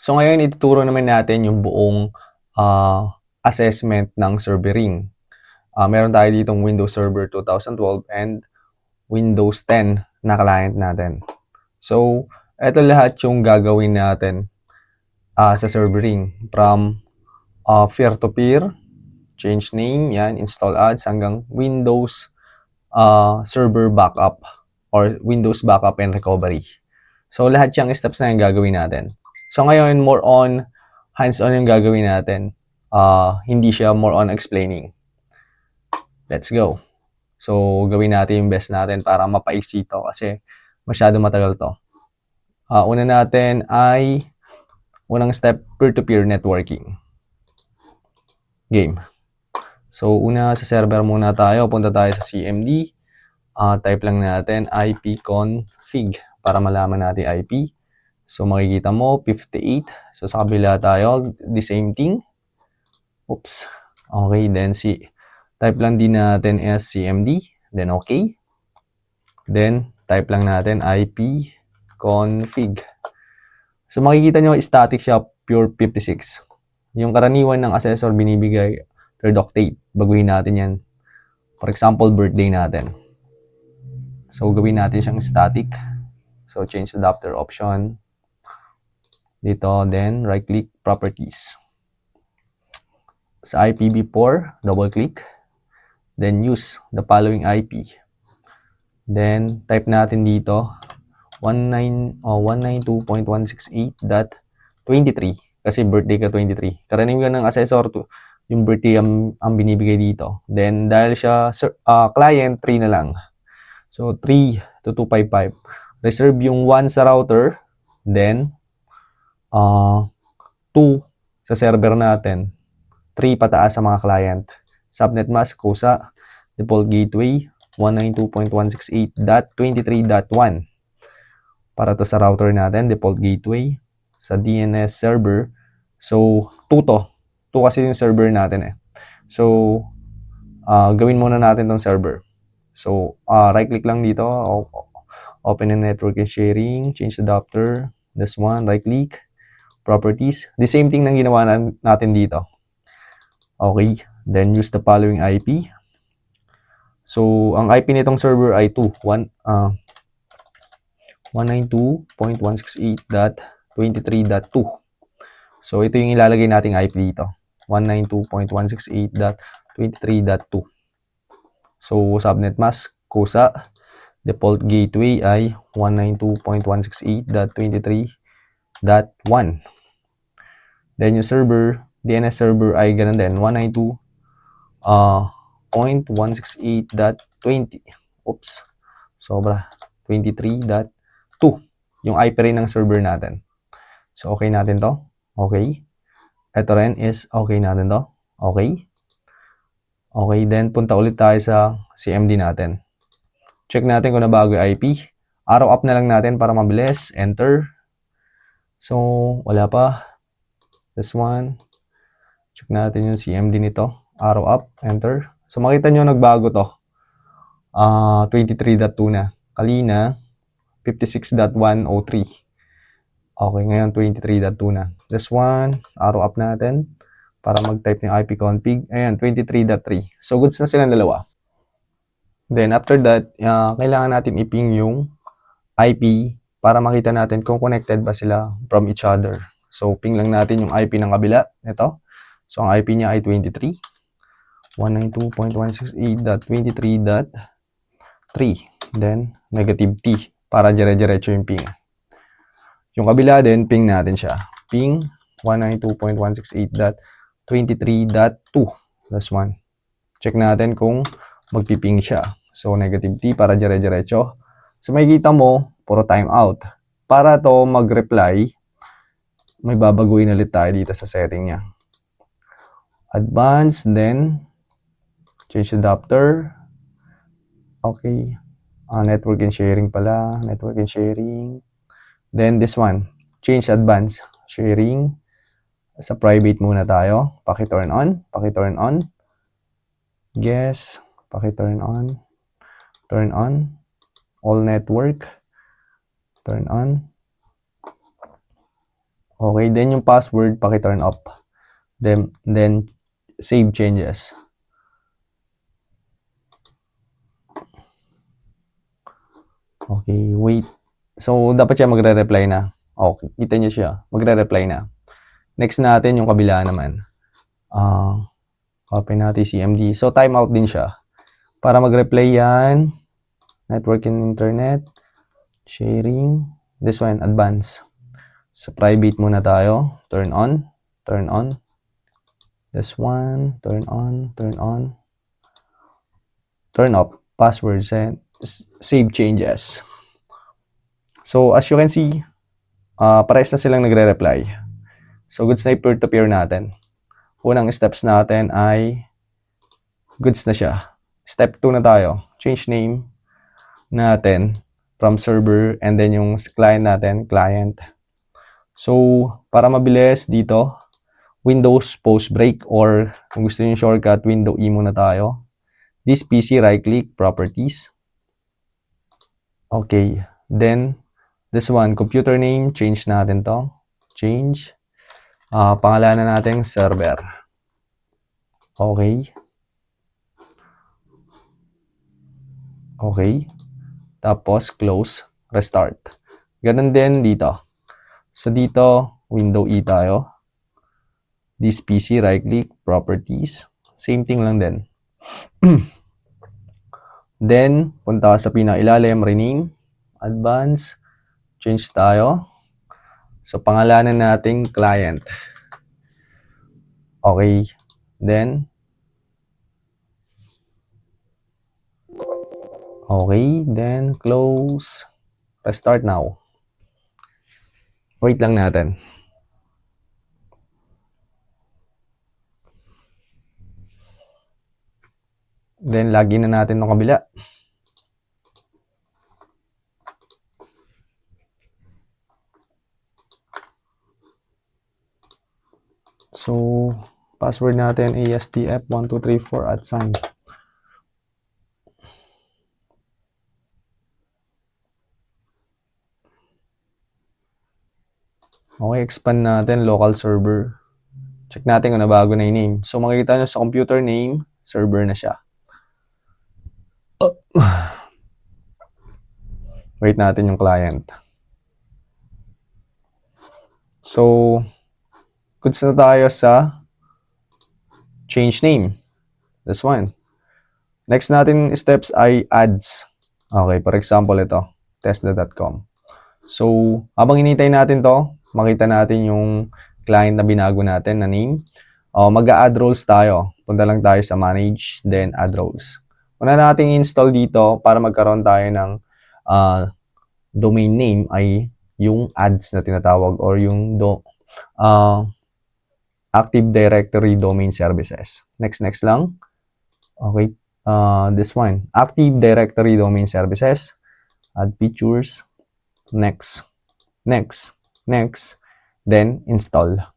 So ngayon ituturo naman natin yung buong assessment ng servering. Meron tayo ditong Windows Server 2012 and Windows 10 na client natin. So, ito lahat yung gagawin natin sa servering. From peer-to-peer, change name, yan, install ads, hanggang Windows server backup or Windows backup and recovery. So, lahat yung steps na yung gagawin natin. So, ngayon, more on hands-on yung gagawin natin. Hindi siya more on explaining. Let's go. So, gawin natin yung best natin para mapaiksi ito kasi masyado matagal to. Una natin ay unang step, peer-to-peer networking. Game. So, una sa server muna tayo. Punta tayo sa CMD. Type lang natin ipconfig para malaman natin IP. So, makikita mo, 58. So, sa kabila tayo, the same thing. Oops. Okay, then type lang din natin SCMD. Then, okay. Then, type lang natin ipconfig. So, makikita nyo, static siya, pure 56. Yung karaniwan ng assessor binibigay, 3rd octave. Baguhin natin yan. For example, birthday natin. So, gawin natin siyang static. So, change adapter option. Dito, then, right-click, properties. Sa IPv4, double-click. Then, use the following IP. Then, type natin dito, 192.168.23 kasi birthday ka 23. Karaniwan ng assessor to, yung birthday ang binibigay dito. Then, dahil siya client, 3 na lang. So, 3 to 255. Reserve yung 1 sa router. Then, 2 sa server natin. 3 pataas sa mga client. Subnet mask, kusa, default gateway, 192.168.23.1. Para to sa router natin, default gateway, sa DNS server. So, 2 to. 2 kasi yung server natin eh. So, gawin muna natin tong server. So, right-click lang dito. Open a network and sharing. Change adapter. This one, right-click. Properties. The same thing nang ginawa natin dito. Okay. Then, use the following IP. So, ang IP nitong server ay 192.168.23.2. So, ito yung ilalagay nating IP dito. 192.168.23.2. So, subnet mask, kusa. Default gateway ay 192.168.23.1. Then, yung server, DNS server ay ganun din. 192.168.20. Oops. Sobra. 23.2. Yung IP rin ng server natin. So, okay natin to. Okay. Ito rin is okay natin to. Okay. Okay, then punta ulit tayo sa CMD natin. Check natin kung nabago yung IP. Arrow up na lang natin para mabilis. Enter. So, wala pa. This one. Check natin yung CMD nito. Arrow up. Enter. So, makita nyo nagbago to. 23.2 na. Kalina, 56.103. Okay, ngayon 23.2 na. This one, arrow up natin para mag-type ng IP config. Ayan, 23.3. So, goods na silang dalawa. Then, after that, kailangan natin i-ping yung IP para makita natin kung connected ba sila from each other. So, ping lang natin yung IP ng kabila. Ito. So, ang IP niya ay 23. 192.168.23.3. Then, negative T para dire-diretso yung ping. Yung kabila din, ping natin siya. Ping 192.168.23.2. That's one. Check natin kung magpiping siya. So, negative T para dire-diretso. So, makikita mo, puro timeout. Para to mag-reply, may babaguhin ulit tayo dito sa setting niya. Advanced, then change adapter. Okay. Network and sharing pala. Network and sharing. Then this one, change advanced sharing. Sa private muna tayo. Paki-turn on. Paki-turn on. Yes. Paki-turn on. Turn on. All network. Turn on. Okay, then yung password, paki-turn up. Then save changes. Okay, wait. So, dapat siya magre-reply na. Okay, kita niyo siya. Magre-reply na. Next natin, yung kabila naman. Open natin CMD. So, timeout din siya. Para mag-reply yan, network and internet, sharing, this one, advanced. So, private muna tayo. Turn on, turn on. This one, turn on, turn on. Turn off, password, save changes. So, as you can see, parehas na silang nagre-reply. So, goods na yung peer-to-peer natin. Unang steps natin ay goods na siya. Step 2 na tayo. Change name natin from server and then yung client natin, client. So, para mabilis dito, Windows post break or kung gusto niyo shortcut, window E muna tayo. This PC, right-click, properties. Okay. Then, this one, computer name, change natin to. Change. Pangalanan natin, server. Okay. Okay. Tapos, close, restart. Ganun din dito. So, dito, window E tayo. This PC, right-click, properties. Same thing lang din. Then, punta sa pinakailalim, rename, advance, change tayo. So, pangalanan nating client. Okay. Then, okay. Then, close, restart now. Wait lang natin. Then, login na natin ng kabila. So, password natin ASTF1234 at sign. Okay, expand natin local server. Check natin kung nabago na yung name. So, makikita nyo sa computer name, server na siya. Wait natin yung client. So, goods na tayo sa change name. This one. Next natin steps ay ads. Okay, for example ito, tesla.com. So, habang hinintay natin to, makita natin yung client na binago natin na name. Mag-a-add roles tayo. Punta lang tayo sa manage, then add roles. Una nating install dito para magkaroon tayo ng domain name ay yung ads na tinatawag or yung Active Directory Domain Services. Next lang. Okay. This one. Active Directory Domain Services. Add features. Next. Then install.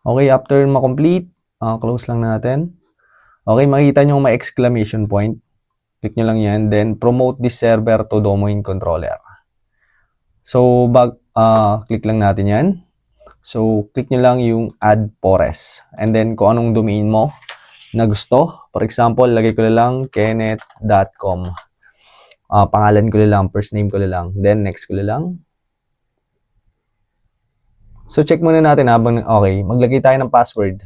Okay, after ma-complete, close lang natin. Okay, makikita nyo may exclamation point. Click nyo lang yan. Then, promote this server to domain controller. So, click lang natin yan. So, click nyo lang yung add forest. And then, kung anong domain mo na gusto. For example, lagay ko lang kenneth.com. Pangalan ko lang, first name ko lang. Then, next ko lang. So, check muna natin habang, okay, maglagay tayo ng password.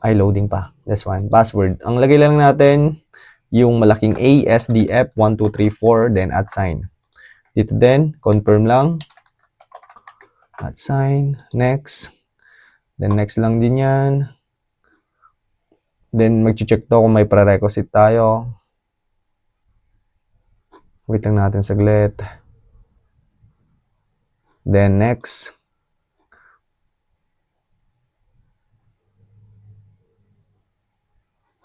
Ay, loading pa. This one, password. Ang lagay lang natin, yung malaking A, S, D, F, 1, 2, 3, 4, then at sign. Dito din, confirm lang. At sign, next. Then next lang din yan. Then mag-check to kung may prerequisite tayo. Wait lang natin saglit. Then next.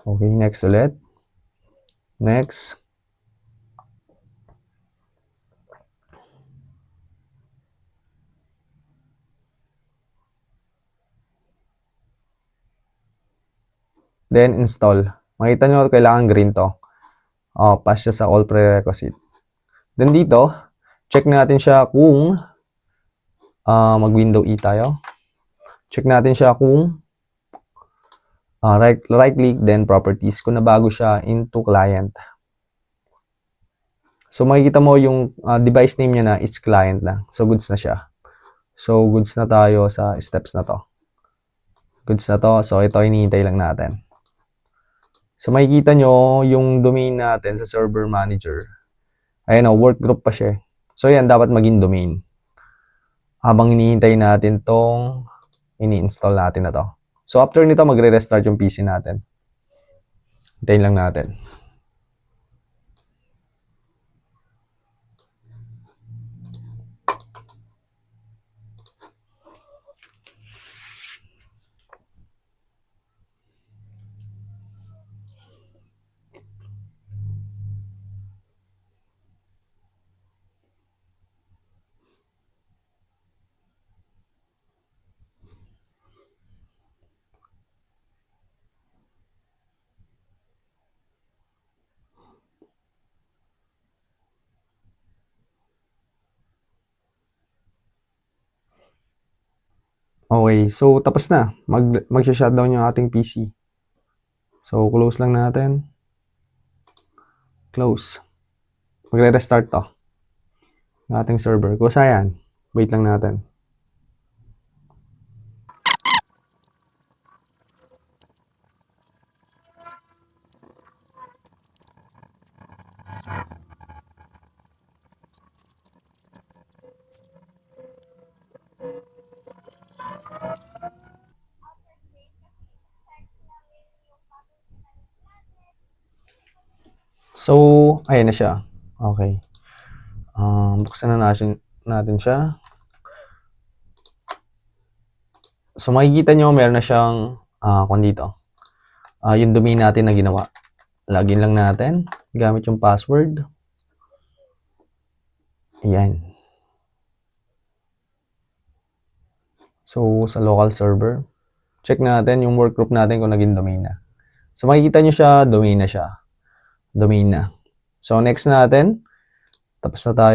Okay, next ulit. Next. Then install. Makita nyo, kailangan green to. Pass siya sa all prerequisite. Then dito, check natin siya kung mag-window E tayo. Check natin siya kung right click, then properties. Kung nabago siya into client. So makikita mo yung device name niya na is client na. So goods na siya. So goods na tayo sa steps na to. Goods na to. So ito, hinihintay lang natin. So makikita nyo yung domain natin sa server manager. Ayan o, workgroup pa siya. So yan, dapat maging domain. Habang hinihintay natin tong ini-install natin na to. So after nito, magre-restart yung PC natin. Hintayin lang natin. Okay, so tapos na. Mag-shutdown yung ating PC. So close lang natin. Close. Magre-restart to. Yung ating server. Kusa yan. Wait lang natin. So, ayan na siya. Okay. Buksan na natin siya. So, makikita nyo, meron na siyang, kung dito. Yung domain natin na ginawa. Login lang natin. Gamit yung password. Ayan. So, sa local server. Check natin yung workgroup natin kung naging domain na. So, makikita nyo siya, domain na siya. Domain na. So, next natin, tapos na tayo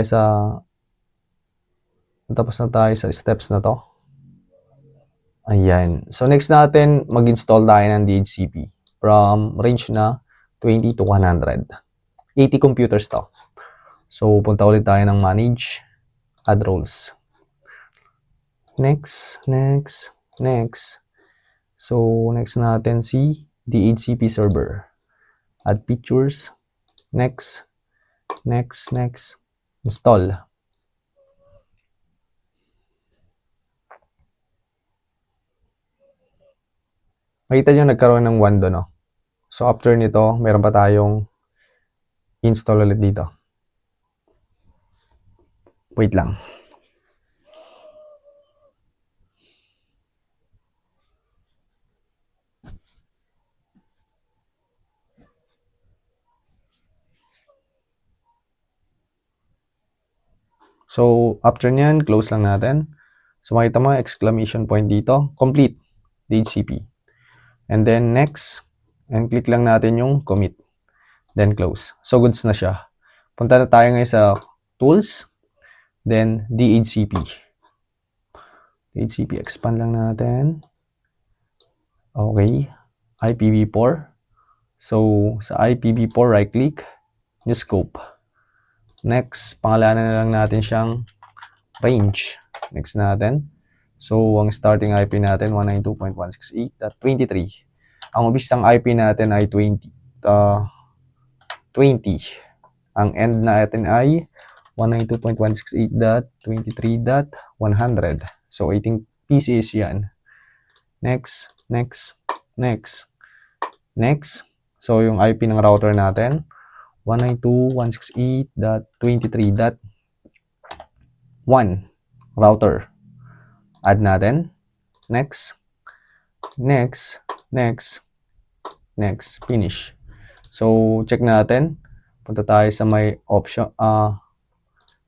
sa steps na to. Ayan. So, next natin, mag-install tayo ng DHCP from range na 20 to 100. 80 computers to. So, punta ulit tayo ng manage, add roles. Next. So, next natin si DHCP server. Add features. Next. Install. Makita nyo nagkaroon ng 1 doon, no? So, after nito, meron pa tayong install ulit dito. Wait lang. So, after nyan, close lang natin. So, makita mo, exclamation point dito. Complete. DHCP. And then, next. And click lang natin yung commit. Then, close. So, goods na siya. Punta na tayo ngayon sa tools. Then, DHCP. DHCP, expand lang natin. Okay. IPv4. So, sa IPv4, right-click. New scope. Next, pangalanan na lang natin siyang range. Next natin. So, ang starting IP natin, 192.168.23. Ang mabisang IP natin ay Ang end natin ay 192.168.23.100. So, 18 pieces yan. Next. So, yung IP ng router natin, 192.168.23.1 router. Add natin. Next. Finish. So, check natin. Punta tayo sa may option,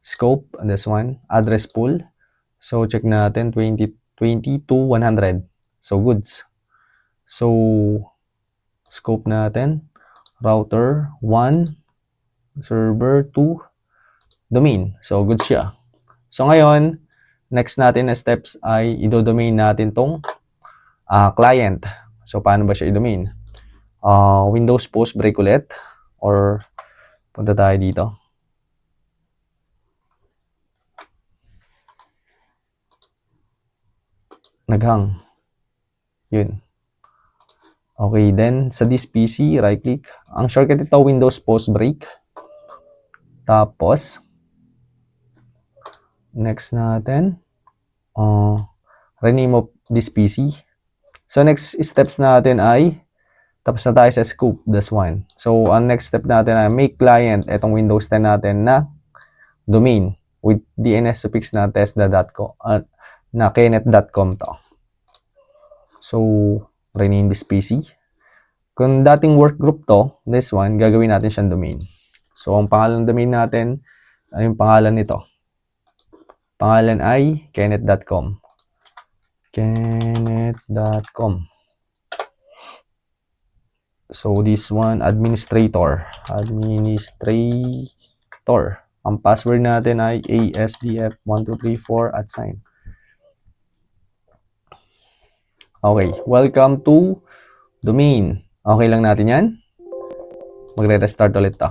scope, this one, address pool. So, check natin, 20 to 100. So, goods. So, scope natin, router 1, server 2, domain. So, good siya. So, ngayon, next natin na steps ay i-domain natin tong client. So, paano ba siya i-domain? Windows post break ulit, or punta tayo dito. Naghang. Yun. Okay, then sa this PC, right click. Ang shortcut ito, Windows post break. Tapos, next natin, rename of this PC. So, next steps natin ay, tapos na tayo sa scope, this one. So, ang next step natin ay make client, itong Windows 10 natin na domain with DNS suffix na tesla.com, na knet.com to. So, rename this PC. Kung dating workgroup to, this one, gagawin natin siyang domain. So, ang pangalan ng domain natin, ano yung pangalan nito? Pangalan ay knet.com. Knet.com. So, this one, administrator. Ang password natin ay ASDF1234 @ sign. Okay, welcome to domain. Okay lang natin yan. Magre-restart ulit to.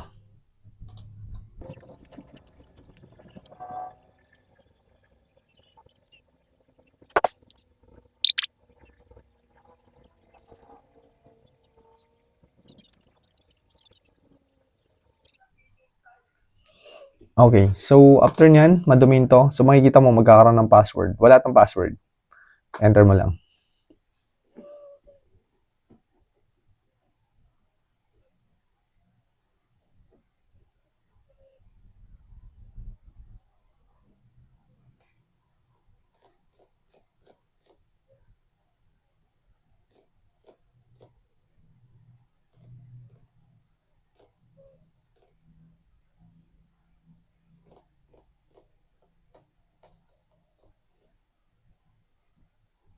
Okay, so after nyan, madomain to. So makikita mo magkakaroon ng password. Wala tong password. Enter mo lang.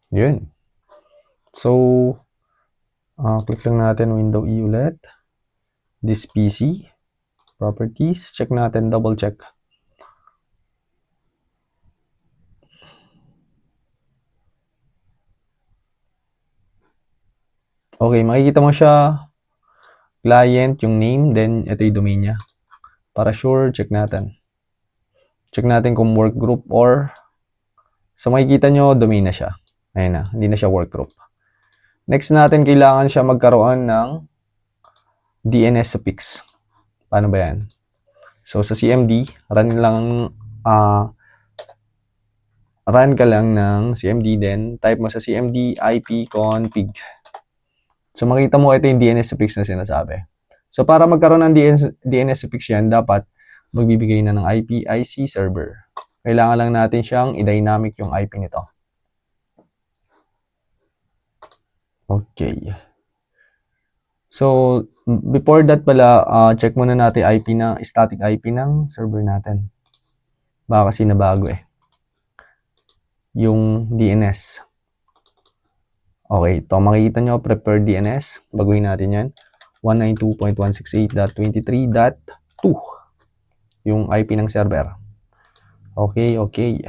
Yun. So, click lang natin window E ulit. This PC. Properties. Check natin. Double check. Okay, makikita mo siya. Client, yung name. Then, ito yung domain niya. Para sure, check natin. Check natin kung workgroup or... So, makikita nyo, domain na siya. Ayun na. Hindi na siya workgroup. Next natin, kailangan siya magkaroon ng DNS suffix. Paano ba yan? So, sa CMD, run ka lang ng CMD, then type mo sa CMD ipconfig. So, makita mo ito yung DNS suffix na sinasabi. So, para magkaroon ng DNS suffix yan, dapat magbibigay na ng IC server. Kailangan lang natin siyang i-dynamic yung IP nito. Okay. So, before that pala, check muna natin static IP ng server natin. Baka kasi nabago eh. Yung DNS. Okay, ito makikita nyo, preferred DNS. Baguhin natin yan. 192.168.23.2 yung IP ng server. Okay.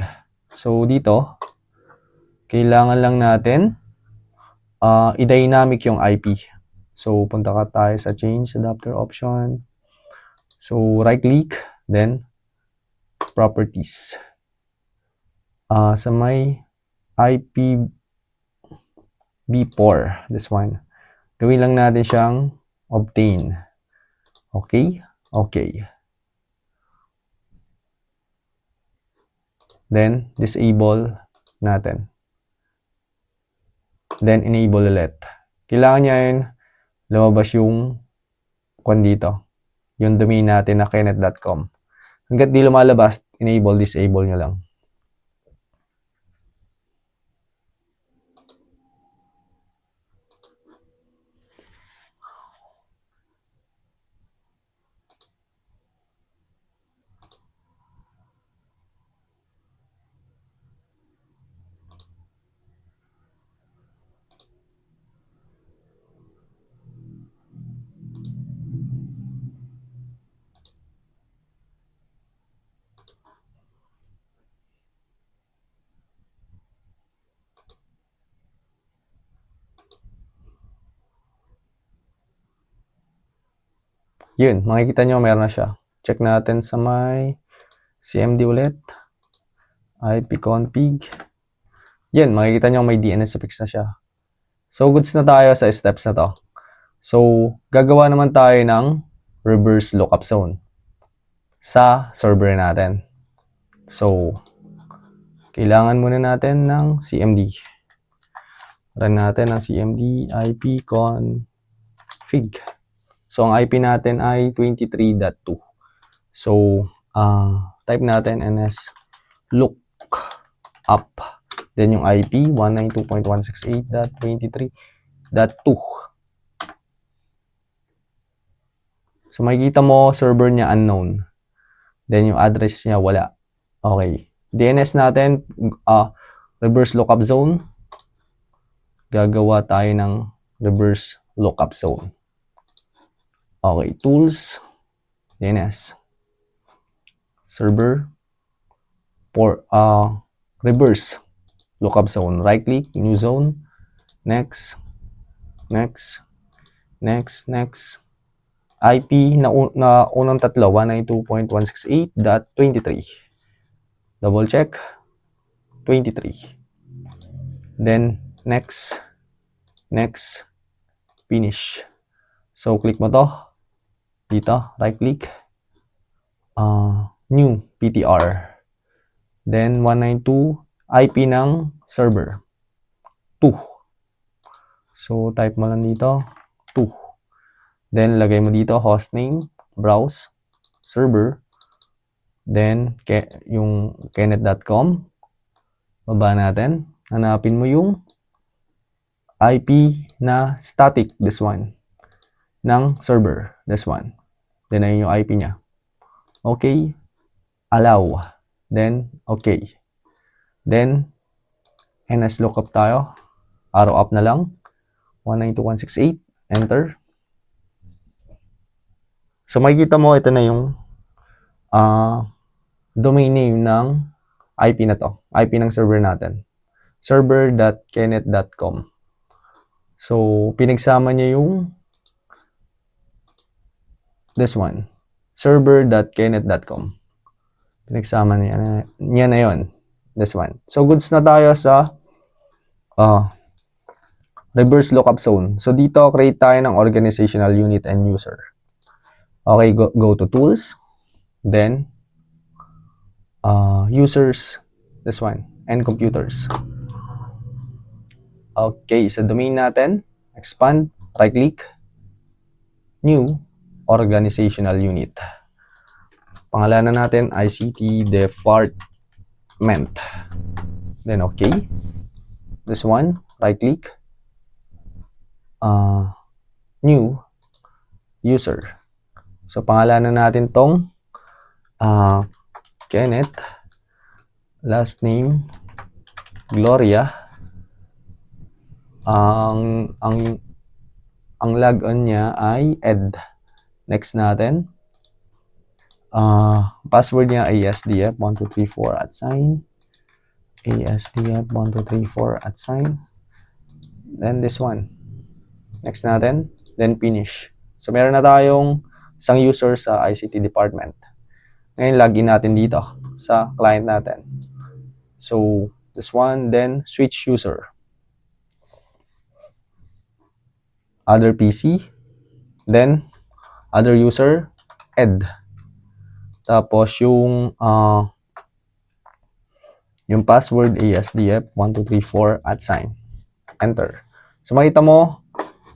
So, dito, kailangan lang natin i-dynamic yung IP. So, punta ka tayo sa change adapter option. So, right-click, then properties. Sa may IPv4, this one. Gawin lang natin siyang obtain. Okay? Okay. Then, disable natin. Then, enable ulit. Kailangan niya yun, lumabas yung kung dito. Yung domain natin na kenneth.com. Hanggat di lumalabas, enable, disable nyo lang. Yun, makikita nyo meron na siya. Check natin sa may CMD ulit. ipconfig. Yan, makikita nyo may DNS suffix na siya. So, goods na tayo sa steps na to. So, gagawa naman tayo ng reverse lookup zone sa server natin. So, kailangan muna natin ng CMD. Run natin ang CMD ipconfig. So, ang IP natin ay 23.2. So, type natin ns lookup. Then, yung IP 192.168.23.2. So, makikita mo, server niya unknown. Then, yung address niya wala. Okay. DNS natin, reverse lookup zone. Gagawa tayo ng reverse lookup zone. Okay, tools, DNS, server, for reverse lookup zone. Right click, new zone, next, next, next, next. IP na unang tatlo, 192.168.23. Double check, 23. Then, next, next, finish. So, click mo to. Dito, right click. New PTR. Then, 192, IP ng server. 2. So, type mo lang dito, 2. Then, lagay mo dito, hostname, browse, server. Then, yung kenneth.com. Baba natin. Hanapin mo yung IP na static, this one. Ng server, this one. Then, ayun yung IP niya. Okay. Allow. Then, okay. Then, NS lookup tayo. Arrow up na lang. 192.168. Enter. So, makikita mo, ito na yung domain name ng IP na to. IP ng server natin. server.kenneth.com. So, pinagsama niya yung this one. server.kenneth.com. Pinagsama niya na yun. This one. So, goods na tayo sa reverse lookup zone. So, dito, create tayo ng organizational unit and user. Okay, go to tools. Then, users. This one. And computers. Okay, sa domain natin, expand, right-click, new, organizational unit. Pangalanan natin, ICT Department. Then, okay. This one, right-click, new, user. So, pangalanan natin tong Kenneth, last name, Gloria. Ang log-on niya ay Ed. Next natin. Password niya ay ASDF1234 @ ASDF1234 @. Then this one. Next natin. Then finish. So meron na tayong isang user sa ICT department. Ngayon login natin dito sa client natin. So this one. Then switch user. Other PC. Then other user. ed. Tapos yung password ASDF1234 @sign. Enter. So makita mo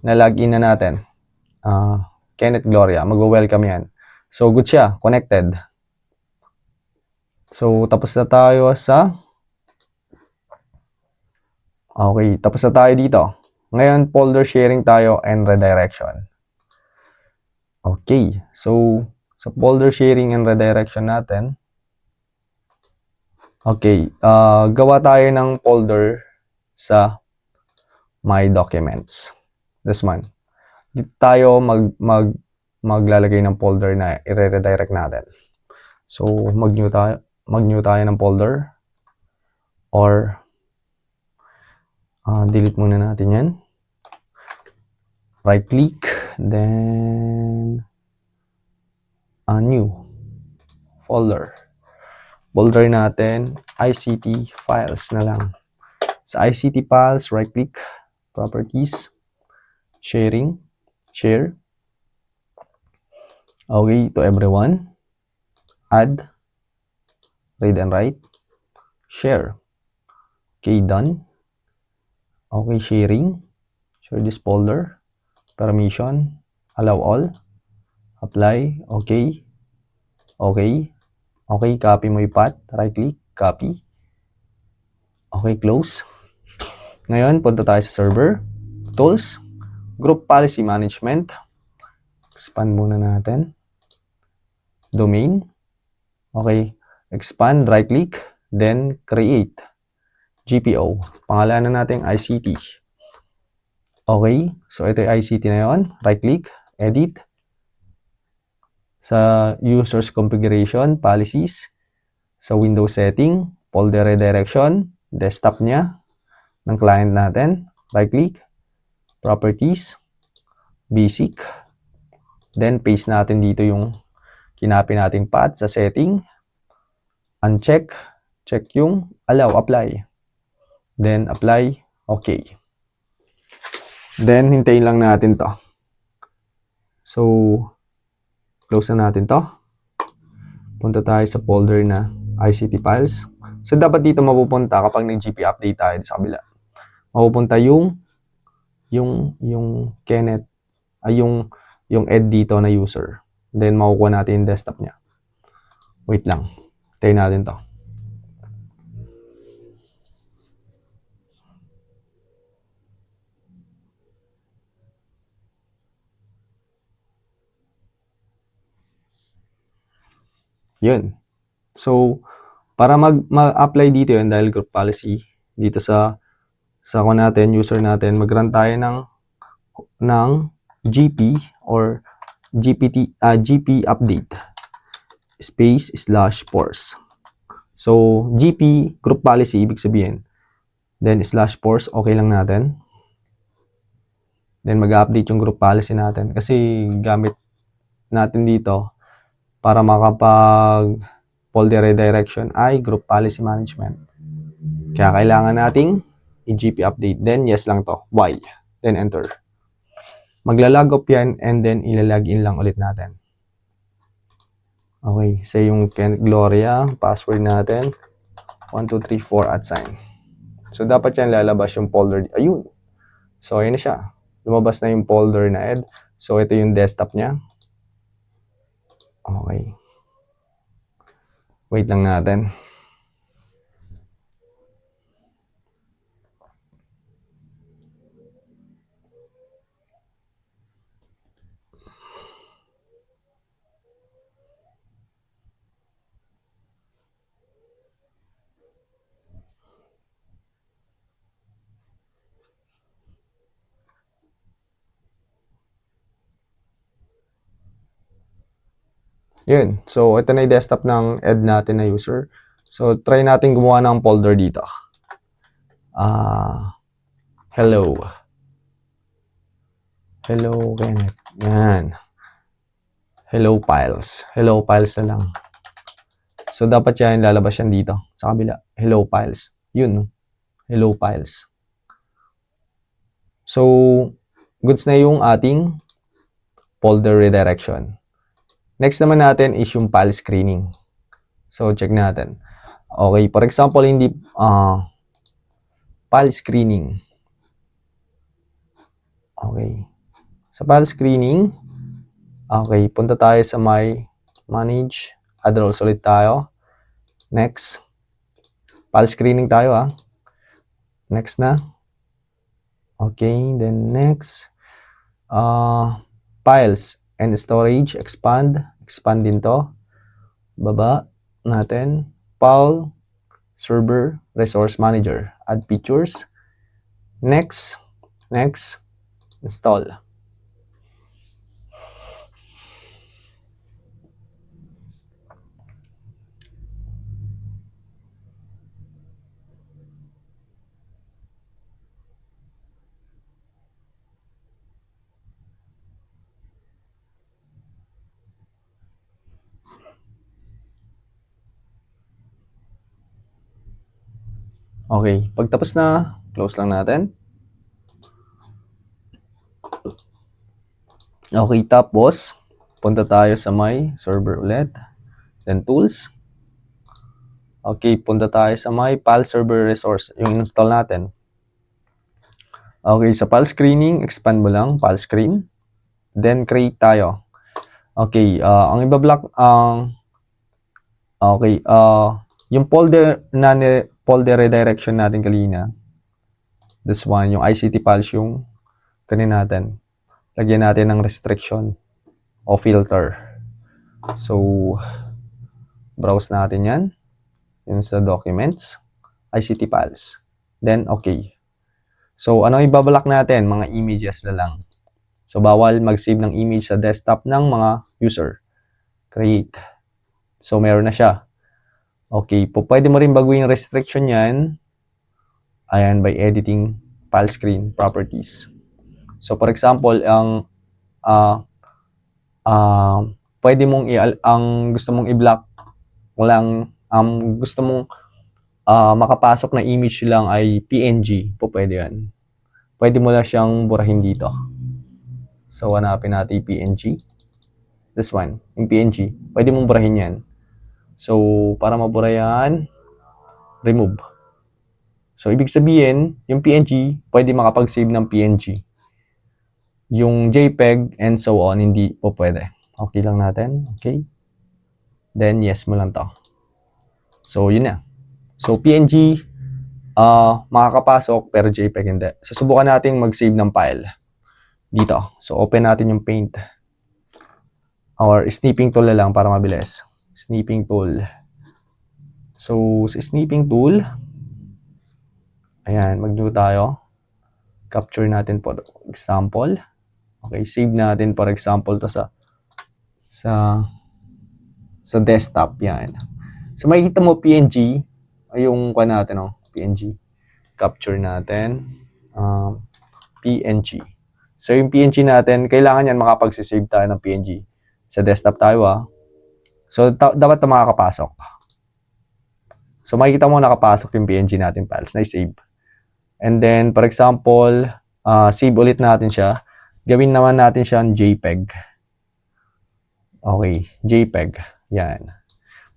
na login na natin. Kenneth Gloria, magwo-welcome yan. So good siya, connected. So tapos na tayo sa tapos na tayo dito. Ngayon folder sharing tayo and redirection. Okay, so sa folder sharing and redirection natin, gawa tayo ng folder sa My Documents. This one. Dito tayo maglalagay ng folder na i-redirect natin. So mag-new tayo ng folder or delete muna natin yan. Right click, then new folder. Folder natin, ICT files na lang. Sa ICT files, right click, properties, sharing, share. Okay, to everyone. Add, read and write, share. Okay, done. Okay, sharing, share this folder, permission, allow all, apply, okay, copy mo yung path, right click, copy, okay, close. Ngayon, punta tayo sa server, tools, group policy management, expand muna natin, domain, okay, expand, right click, then create, GPO, pangalanan natin ICT. Okay, so ito yung ICT na yun, right click, edit, sa users configuration, policies, sa Windows setting, folder redirection, desktop niya, ng client natin, right click, properties, basic, then paste natin dito yung kinapin nating path sa setting, uncheck, check yung allow, apply, then apply, okay. Then hintayin lang natin to. So close na natin to. Punta tayo sa folder na ICT files. So dapat dito mapupunta kapag nag-GP update tayo sa kabila. Mapupunta yung Kenneth yung ed dito na user. Then makukuha natin yung desktop niya. Wait lang. Tayo natin to. Yun. So para mag-apply dito yun dahil group policy dito sa natin, user natin, mag-run tayo ng GP or GP update space /force. So GP group policy ibig sabihin, then /force okay lang natin. Then mag-update yung group policy natin kasi gamit natin dito para makapag folder redirection ay group policy management. Kaya kailangan nating i-GP update. Then yes lang to. Y. Then enter. Magla-log off yan and then ilalag in lang ulit natin. Okay. Say yung Gloria. Password natin. 1234 @sign. So dapat yan lalabas yung folder. Ayun. So ayun na siya. Lumabas na yung folder na ed. So ito yung desktop niya. Okay. Wait lang natin. Yun. So, ito na yung desktop ng ed natin na user. So, try natin gumawa ng folder dito. Hello. Hello, Kenneth. Yan. Hello files. Hello files na lang. So, dapat yan, lalabas yan dito. Sa kabila. Hello files. Yun. Hello files. So, goods na yung ating folder redirection. Next naman natin is yung file screening. So, check natin. Okay, for example, hindi file screening. Okay. Sa file screening, okay, punta tayo sa my manage. Add roles ulit tayo. Next. File screening tayo Next na. Okay, then next. Files and storage, expand. Expand din to. Baba natin. File, server, resource manager. Add features. Next. Next. Install. Okay, pagtapos na, close lang natin. Okay, tapos, punta tayo sa my server ulit. Then tools. Okay, punta tayo sa my file server resource, yung install natin. Okay, sa file screening, expand mo lang, file screen. Then create tayo. Okay, ang ibablock okay, yung folder folder redirection natin kanina. This one, yung ICT files yung kanina natin. Lagyan natin ng restriction o filter. So, browse natin yan. Yun sa documents, ICT files. Then, okay. So, ano ibablock natin? Mga images na lang. So, bawal mag-save ng image sa desktop ng mga user. Create. So, meron na siya. Okay. Pwede mo rin baguhin yung restriction yan. Ayan, by editing file screen properties. So, for example, ang pwede mong ang gusto mong i-block lang, gusto mong makapasok na image lang ay PNG. Pwede yan. Pwede mo lang siyang burahin dito. So, hanapin natin yung PNG. This one, yung PNG. Pwede mong burahin yan. So, para mabura yan, remove. So, ibig sabihin, yung PNG, pwede makapag-save ng PNG. Yung JPEG and so on, hindi po pwede. Okay lang natin. Okay. Then, yes mo lang to. So, yun na. So, PNG, makakapasok, pero JPEG hindi. So, subukan natin mag-save ng file. Dito. So, open natin yung Paint. Or snipping tool na lang para mabilis. Snipping tool. So, sa snipping tool, ayan, mag-do tayo. Capture natin for example. Okay, save natin for example to sa desktop. Yan. So, makikita mo PNG, yung kuha natin, PNG. Capture natin. PNG. So, yung PNG natin, kailangan yan makapag-save tayo ng PNG. Sa desktop tayo, So, dapat na makakapasok. So, makikita mo nakapasok yung PNG natin files na i-save. And then, for example, save ulit natin siya. Gawin naman natin siya ng JPEG. Okay, JPEG. Yan.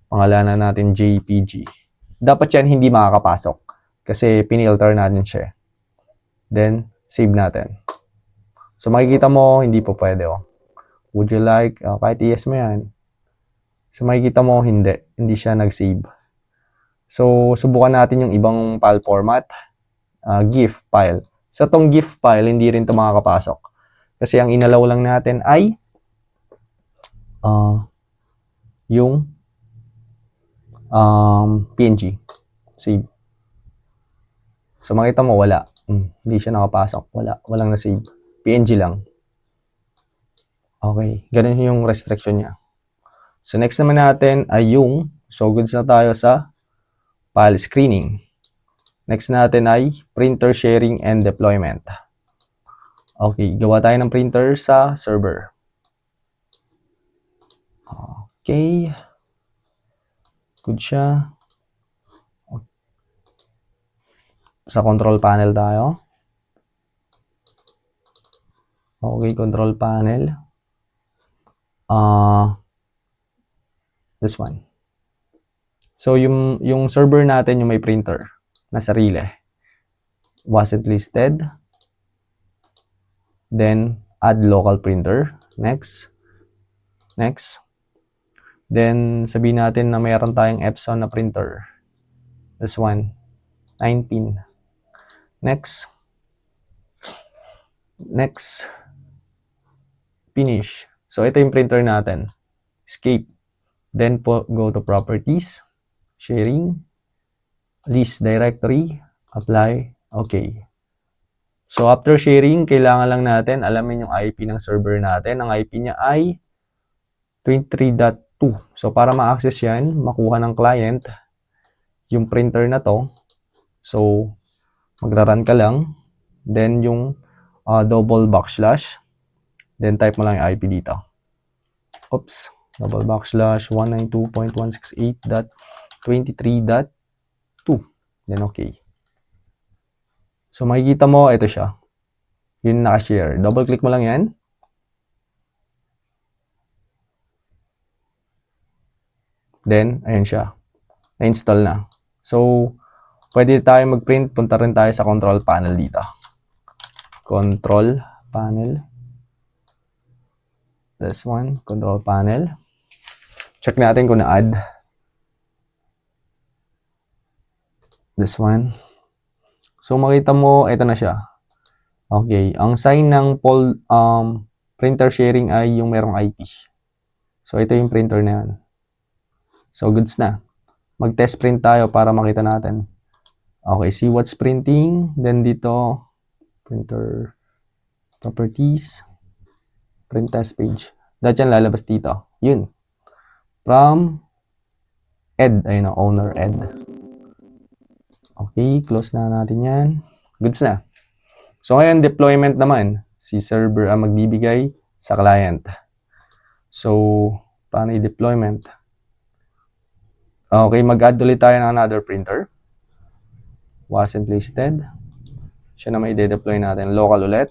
Pangalanan natin JPG. Dapat yan hindi makakapasok. Kasi pinilter natin siya. Then, save natin. So, makikita mo, hindi po pwede. Would you like, kahit yes mo yan. So, makikita mo, hindi siya nag-save. So, subukan natin yung ibang file format. GIF file. So, itong GIF file, hindi rin ito makakapasok. Kasi ang inalaw lang natin ay yung PNG. Save. So, makita mo, wala. Hindi siya nakapasok. Walang na-save. PNG lang. Okay. Ganun yung restriction niya. So, next naman natin ay yung, so goods na tayo sa file screening. Next natin ay printer sharing and deployment. Okay, gawa tayo ng printer sa server. Okay. Good siya. Sa control panel tayo. Okay, control panel. This one. So, yung server natin, yung may printer na sarili, wasn't listed. Then, add local printer. Next. Next. Then, sabihin natin na mayroon tayong Epson na printer. This one. 19. Next. Next. Finish. So, ito yung printer natin. Escape. Then, go to Properties. Sharing. List directory. Apply. Okay. So, after sharing, kailangan lang natin alamin yung IP ng server natin. Ang IP niya ay 23.2. So, para ma-access yan, makuha ng client yung printer na to. So, magra-run ka lang. Then, yung double backslash. Then, type mo lang yung IP dito. Oops. Double backslash 192.168.23.2. Then, okay. So, makikita mo, ito siya. Yun naka-share. Double-click mo lang yan. Then, ayan siya. Na-install na. So, pwede tayo mag-print. Punta rin tayo sa control panel dito. Control panel. This one. Control panel. Check natin kung na-add. This one. So, makita mo, ito na siya. Okay. Ang sign ng printer sharing ay yung merong IP. So, ito yung printer na yan. So, goods na. Mag-test print tayo para makita natin. Okay. See what's printing. Then, dito, printer properties. Print test page. Dahil yan lalabas dito. Yun. From Ed. Ayun na, owner Ed. Okay, close na natin yan. Goods na. So, ngayon, deployment naman. Si server ang magbibigay sa client. So, paano i-deployment? Okay, mag-add ulit tayo ng another printer. Wasn't listed. Siya na may i-deploy natin. Local ulit.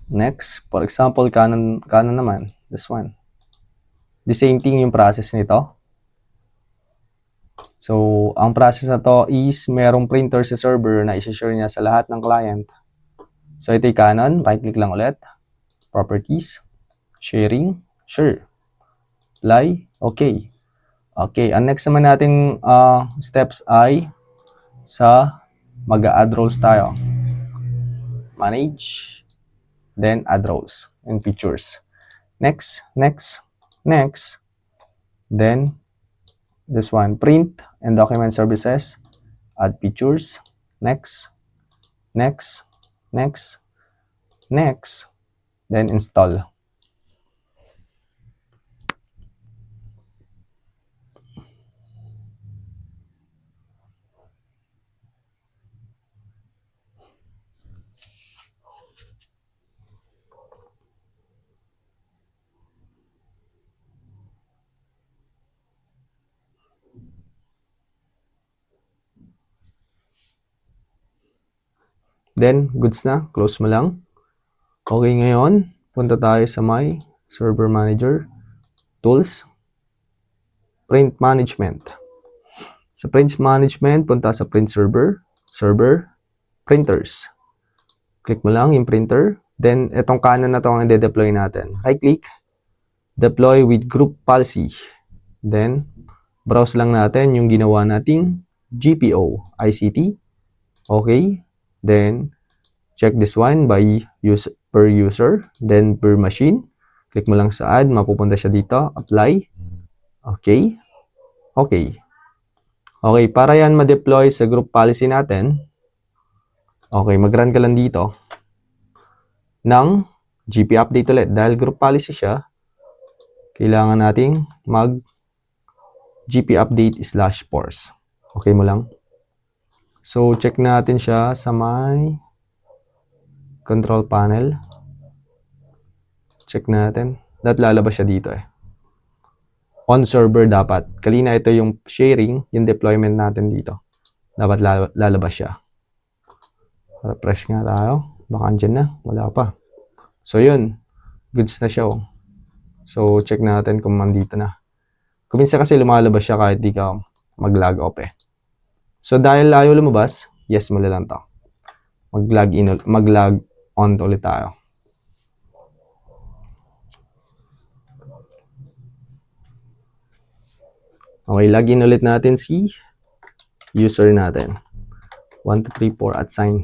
Next, for example, Canon naman. This one. The same thing yung process nito. So, ang process na to is merong printer sa server na isi-share niya sa lahat ng client. So, ito yung Canon. Right-click lang ulit. Properties. Sharing. Sure. Apply. Okay. Okay. Ang next naman nating steps ay sa mag-add roles tayo. Manage. Then, add roles and features. Next. Next. Next. Then, this one, print and document services, add features, next, next, next, next, then install. Then, goods na. Close mo lang. Okay, ngayon, punta tayo sa my server manager, tools, print management. Sa print management, punta sa print server, server, printers. Click mo lang yung printer. Then, itong Canon na to ang i-deploy natin. Right-click, deploy with group policy. Then, browse lang natin yung ginawa nating GPO, ICT. Okay. Then, check this one by per user. Then, per machine. Click mo lang sa add. Mapupunta siya dito. Apply. Okay. Okay. Okay. Para yan ma-deploy sa group policy natin. Okay. Mag-run ka lang dito ng GP update ulit. Dahil group policy siya, kailangan nating mag GP update /force. Okay mo lang. So, check natin siya sa my control panel. Check natin. Lalabas siya dito eh. On server dapat. Kanina ito yung sharing, yung deployment natin dito. Dapat lalabas siya. Refresh nga tayo. Baka andyan na. Wala pa. So, yun. Goods na siya. Oh. So, check natin kung mandito na. Kung minsan kasi lumalabas siya kahit di ka mag-log off eh. So, dahil ayaw lumabas, yes mo na lang to. Mag-log on ulit tayo. Okay, login ulit natin si user natin. 1, 2, 3, 4 at sign.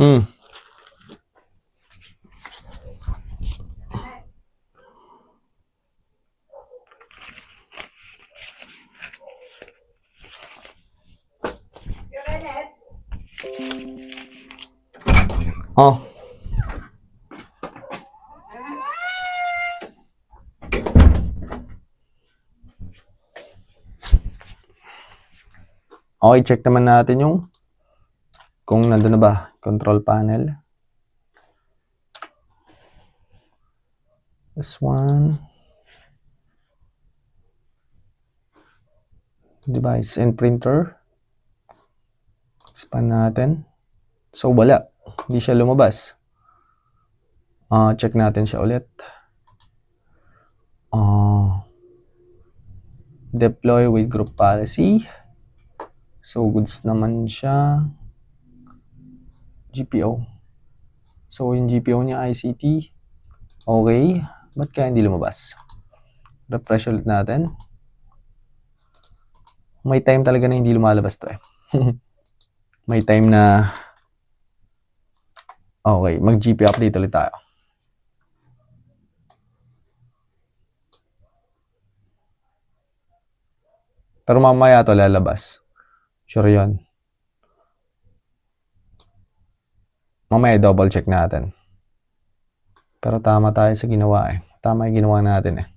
Oh. Okay, check naman natin yung kung nandun na ba, control panel. This one. Device and printer. Expand natin. So, wala. Hindi siya lumabas. Check natin siya ulit. Deploy with group policy. So, goods naman siya. GPO. So, yung GPO niya, ICT. Okay. Ba't kaya hindi lumabas? Refresh ulit natin. May time talaga na hindi lumalabas to eh. May time na okay, mag-GP update ulit tayo. Pero mamaya to lalabas. Sure yun. Mamaya double check natin. Pero tama tayo sa ginawa eh. Tama yung ginawa natin eh.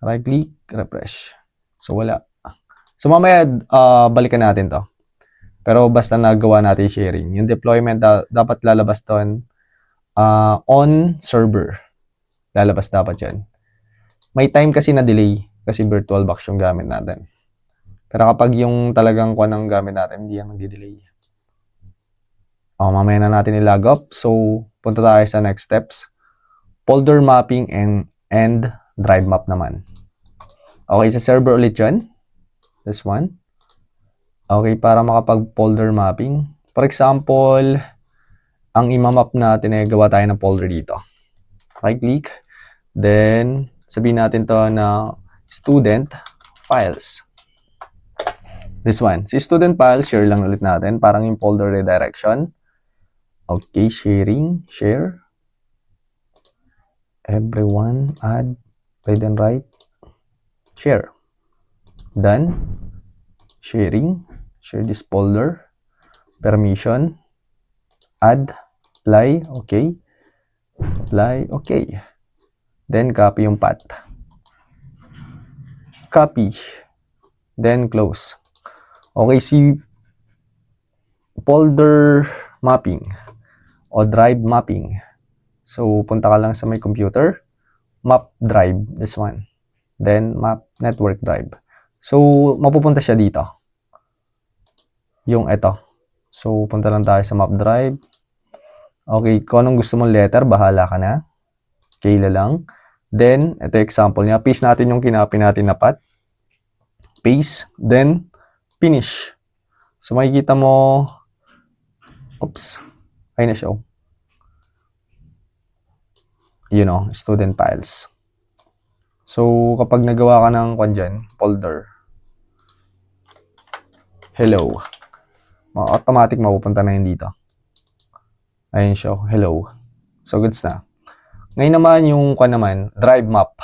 Right click, refresh. So wala. So mamaya balikan natin to. Pero basta nagawa natin sharing. Yung deployment dapat lalabas doon on server. Lalabas dapat yan. May time kasi na delay kasi VirtualBox yung gamit natin. Pero kapag yung talagang kuha ng gamit natin, hindi yan nagdi-delay. Mamaya na natin i-log up. So, punta tayo sa next steps. Folder mapping and drive map naman. Okay, sa server ulit yun. This one. Okay, para makapag-folder mapping. For example, ang imamap natin ay gawa tayo ng folder dito. Right click. Then, sabihin natin to na student files. This one. Si student files, share lang ulit natin. Parang yung folder redirection. Okay, sharing, share. Everyone, add, read and write, share. Done. Sharing, share this folder. Permission, add, apply, okay. Apply, okay. Then copy yung path. Copy. Then close. Okay, si folder mapping o drive mapping. So, punta ka lang sa my computer. Map drive, this one. Then, map network drive. So, mapupunta siya dito. Yung ito. So, punta lang tayo sa map drive. Okay, kung anong gusto mong letter, bahala ka na. Kayla lang. Then, ito example niya. Paste natin yung kinapi natin na path. Paste. Then, finish. So, makikita mo, oops, ay na siya. You know, student files. So, kapag nagawa ka ng dyan, folder, hello, automatic mapupunta na yun dito. Ayun siya, hello. So, goods na. Ngayon naman, yung drive map.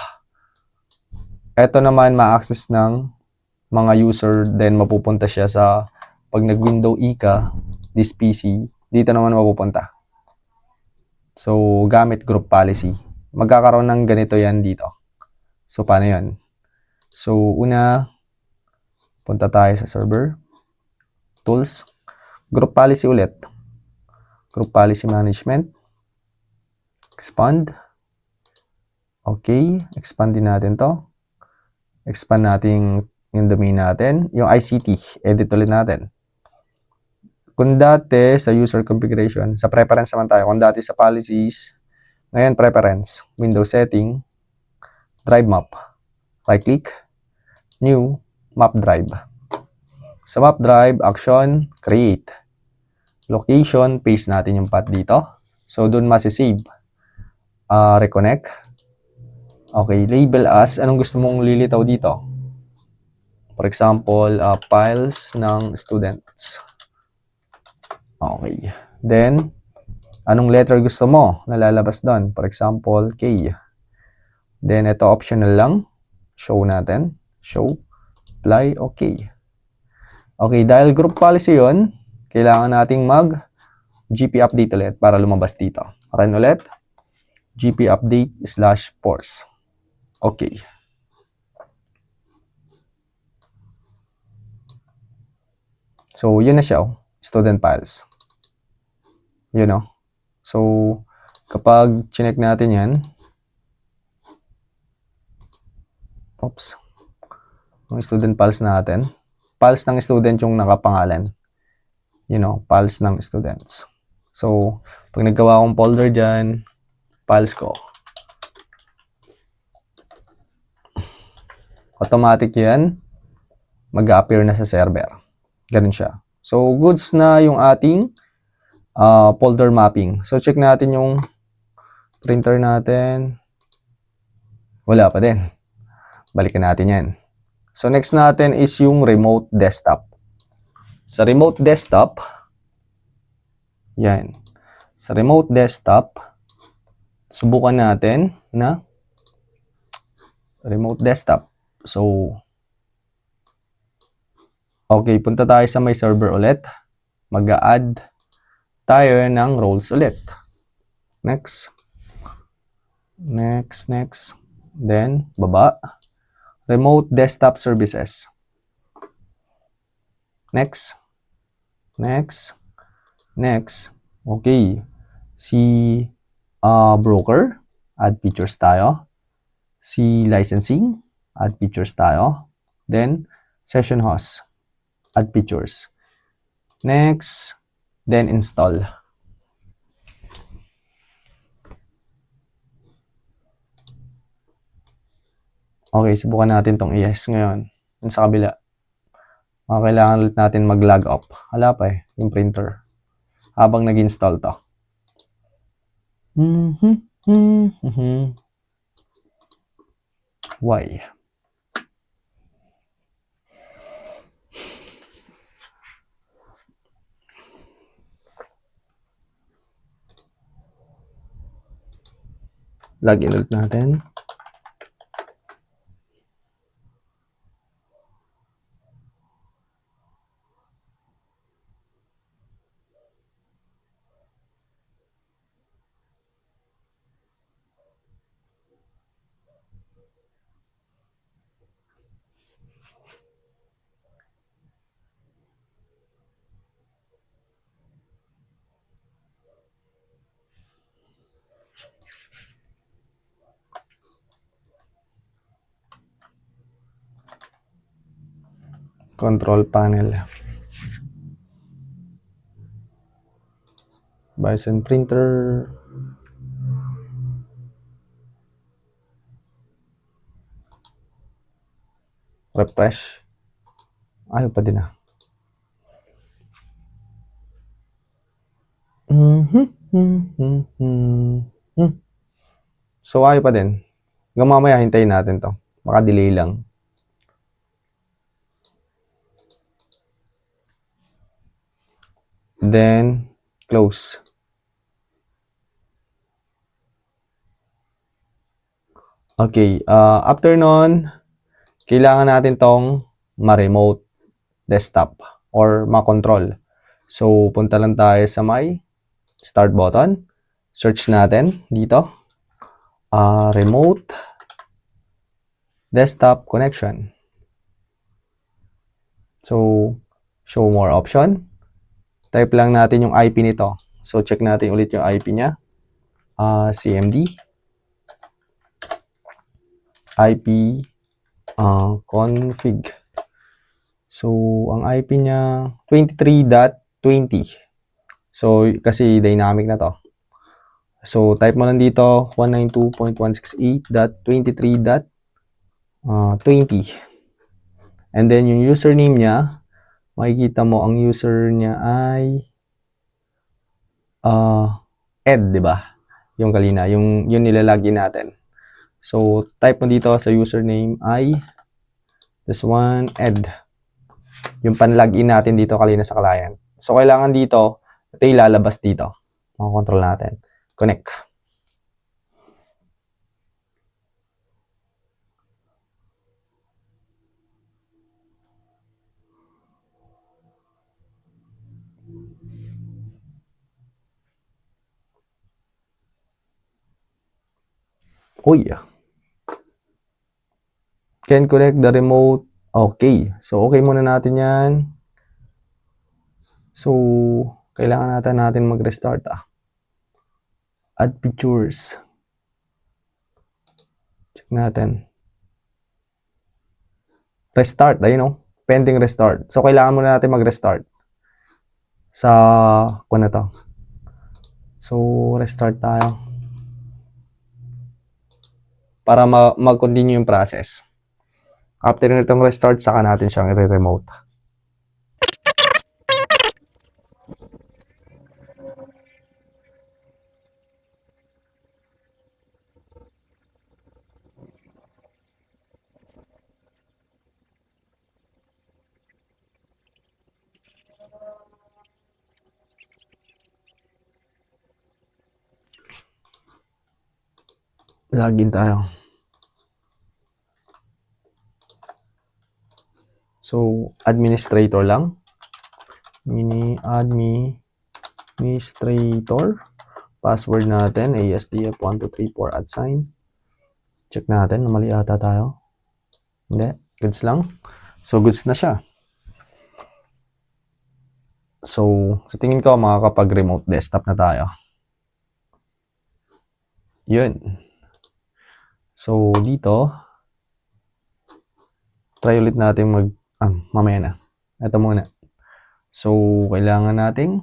Ito naman, ma-access ng mga user, then mapupunta siya sa, pag nag-window E ka, this PC, dito naman mapupunta. So, gamit group policy. magkakaroon ng ganito yan dito. So, paano yan? So, una, punta tayo sa server, tools, group policy ulit, group policy management, expand. Okay, expand din natin to. Expand natin yung domain natin. Yung ICT, edit ulit natin. Kung dati sa user configuration, sa preference naman tayo. Kung dati sa policies, ngayon preference, Windows setting, drive map. Right click, new, map drive. Sa map drive, action, create. Location, paste natin yung path dito. So, dun masisave. Reconnect. Okay, label as, anong gusto mong lilitaw dito? For example, files ng students. Okay. Then, anong letter gusto mo na lalabas doon? For example, K. Then, ito optional lang. Show natin. Show. Apply. Okay. Okay, dahil group policy yon, kailangan nating GP update ulit para lumabas dito. Run ulit. GP update /force. Okay. So, yun na siya. Student files. You know. So, kapag chinek natin yan, oops, yung student files natin, files ng student yung nakapangalan. You know, files ng students. So, pag naggawa akong folder dyan, files ko, automatic yan, mag-appear na sa server. Ganun siya. So, goods na yung ating folder mapping. So, check natin yung printer natin. Wala pa din. Balikan natin yan. So, next natin is yung remote desktop. Sa remote desktop, yan. Sa remote desktop, subukan natin na remote desktop. So, okay, punta tayo sa may server ulit. Mag-a-add tayo ng roles ulit. Next. Next, next. Then, baba. Remote desktop services. Next. Next. Next. Okay. Si broker, add features tayo. Si licensing, add features tayo. Then, session host, add features. Next. Then, install. Okay, subukan natin tong ES ngayon. Yun sa kabila. Kailangan ulit natin mag-log up. Hala pa eh, yung printer. Habang nag-install to. Why? Login ulit natin. Control panel. Bison printer. Refresh. Ayaw pa din ah. So, ayaw pa din. Hanggang mamaya, hintayin natin to. Baka delay lang. Then, close. Okay, after nun, kailangan natin tong ma-remote desktop or ma-control. So, punta lang tayo sa may start button. Search natin dito. remote desktop connection. So, show more option. Type lang natin yung IP nito. So, check natin ulit yung IP niya. CMD IP config. So, ang IP niya 23.20. So, kasi dynamic na to. So, type mo lang dito 192.168.23.20. And then, yung username niya, makikita mo ang user niya ay ed, di ba? Yung kalina, yung nilalagin natin. So, type mo dito sa username ay this one, ed. Yung pan-login natin dito kalina sa client. So, kailangan dito, ito ilalabas dito. Makakontrol natin. Connect. Uy. Can connect the remote. Okay. So, okay muna natin yan. So, kailangan natin mag-restart. Add pictures. Check natin. Restart. Ayun o. Pending restart. So, kailangan muna natin mag-restart. Sa, kung na to. So, restart tayo. Para mag-continue yung process. After nitong restart, saka natin siyang i-remote. Login tayo. So, administrator lang. Administrator. Password natin, ASDF1234 @sign. Check natin, mali ata tayo. Hindi, goods lang. So, goods na siya. So, sa tingin ko, makakapag-remote desktop na tayo. Yun. So, dito, try ulit natin mamaya na. Ito muna. So, kailangan nating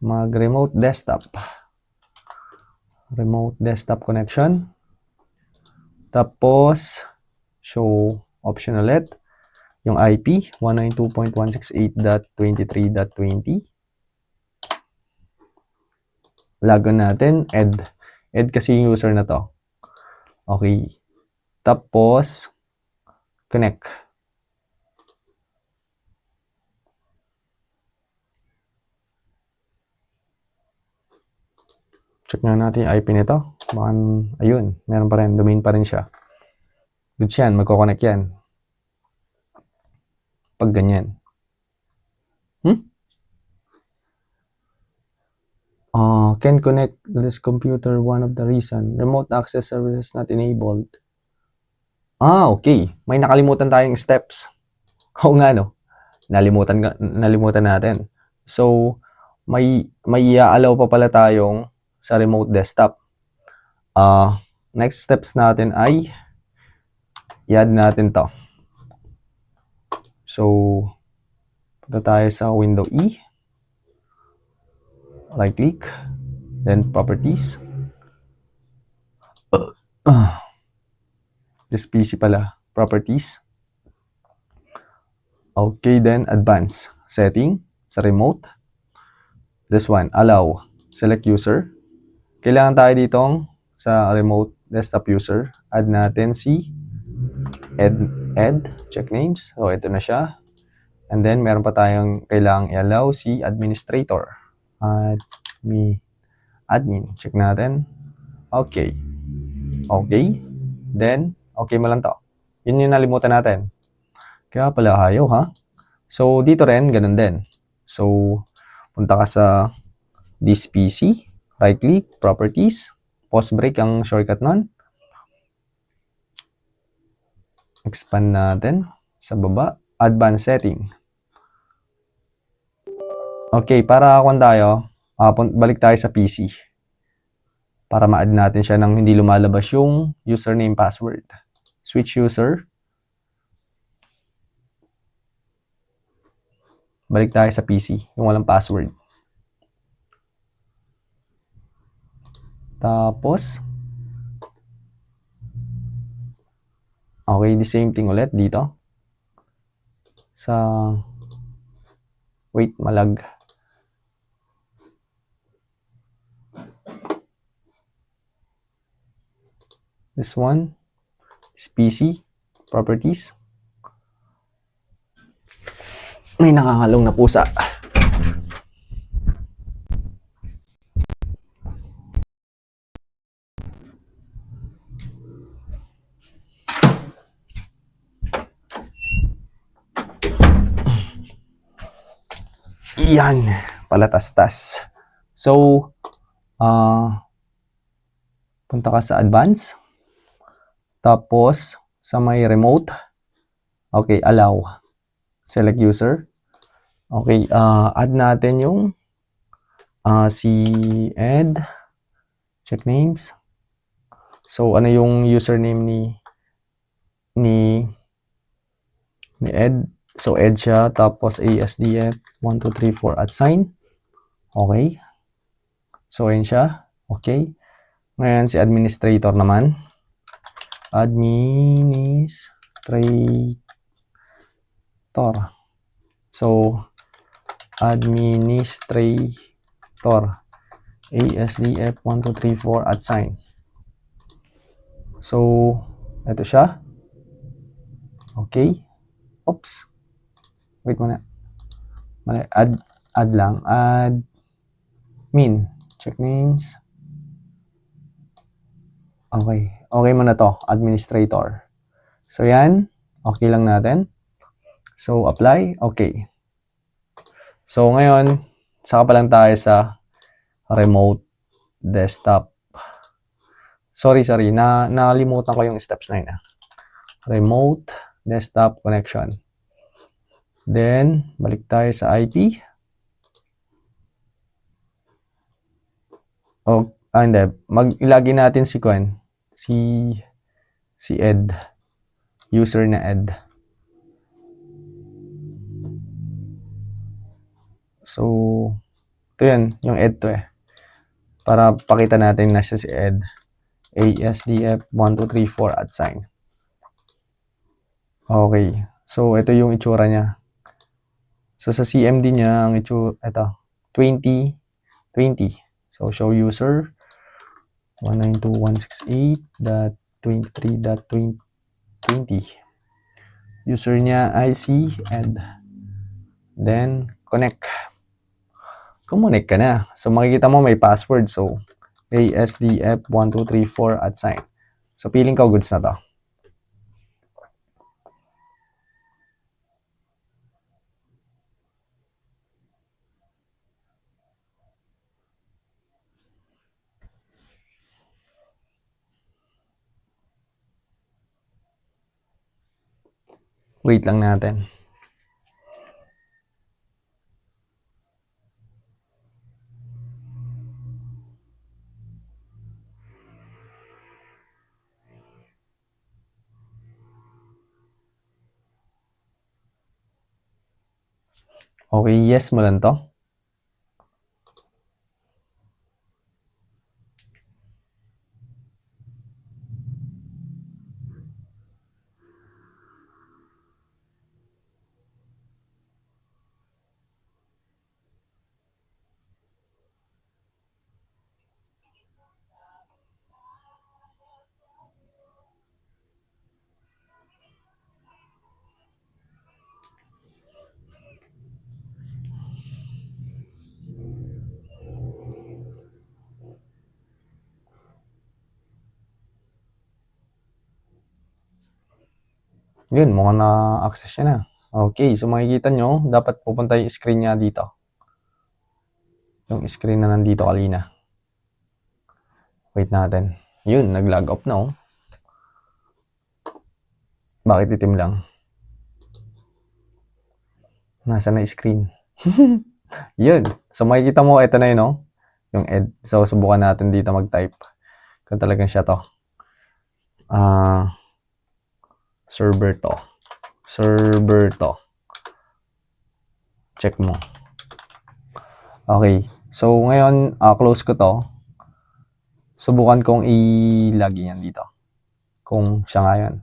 mag-remote desktop. Remote desktop connection. Tapos, show option ulit. Yung IP, 192.168.23.20. Logon natin, ed. Ed kasi yung user na to. Okay. Tapos, connect. Check nga natin yung IP nito. Baka, ayun, meron pa rin, domain pa rin siya. Good yan, magkoconnect yan. Pag ganyan. Can connect this computer, one of the reason. Remote access services not enabled. Okay. May nakalimutan tayong steps. Oo nga, no? Nalimutan natin. So, may i-allow pa pala tayong sa remote desktop. Next steps natin ay i-add natin to. So, punta tayo sa window E. Right click. Then properties. This PC pala. Properties. Okay, then advanced. Setting sa remote. This one, allow. Select user. Kailangan tayo ditong sa remote desktop user. Add natin si ed. Check names. So, ito na siya. And then, meron pa tayong kailangang i-allow si administrator. Admin. Check natin. Okay. Okay. Then, okay mo lang to. Yun yung nalimutan natin. Kaya pala ayaw, ha? So, dito rin, ganun din. So, punta ka sa this PC. Right click, properties. Pause break ang shortcut nun. Expand natin sa baba. Advanced setting. Okay, para kung tayo, balik tayo sa PC. Para ma-add natin siya nang hindi lumalabas yung username password. Switch user. Balik tayo sa PC, yung walang password. Tapos, okay, the same thing ulit dito. Wait, malag. This one is PC, properties. May nakangalong na pusa. Yan, palatastas. So, punta ka sa advanced. Tapos, sa may remote. Okay, allow. Select user. Okay, add natin yung si Ed. Check names. So, ano yung username ni Ed? So, Ed siya. Tapos, ASDF1234 @sign. Okay. So, ayan siya. Okay. Ngayon, si administrator naman. Administrator. So, administrator. ASDF1234 @sign. So, ito siya. Okay. Oops. Wait muna. Mali. Add lang. Admin. Check names. Okay. Okay mo na to. Administrator. So, yan. Okay lang natin. So, apply. Okay. So, ngayon, saka pa lang tayo sa remote desktop. Sorry. Nakalimutan ko yung steps na yun. Remote desktop connection. Then, balik tayo sa IP. Hindi. Ilagay natin si Ed. User na Ed. So, ito yan. Yung Ed to eh. Para pakita natin na siya si Ed. ASDF1234 @sign. Okay. So, ito yung itsura niya. So, sa CMD niya, ang itsura, ito, 2020. So, show user 192.168.23.20. User niya, IC, Ed. Then, connect. Connect ka na. So, makikita mo may password. So, ASDF1234 @sign. So, feeling ko goods na to. Wait lang natin. Okay, yes mo lang to. Yun, mukhang na-access niya na. Okay, so makikita nyo, dapat pupunta yung screen niya dito. Yung screen na nandito kanina. Wait natin. Yun, nag-log off na, oh. Bakit itim lang? Nasa na screen. Yun. So, makikita mo, ito na yun, oh. Yung ed. So, subukan natin dito mag-type. Kung talagang siya to. Server to. Server to. Check mo. Okay. So, ngayon, close ko to. Subukan kong i-login yan dito. Kung siya nga yan.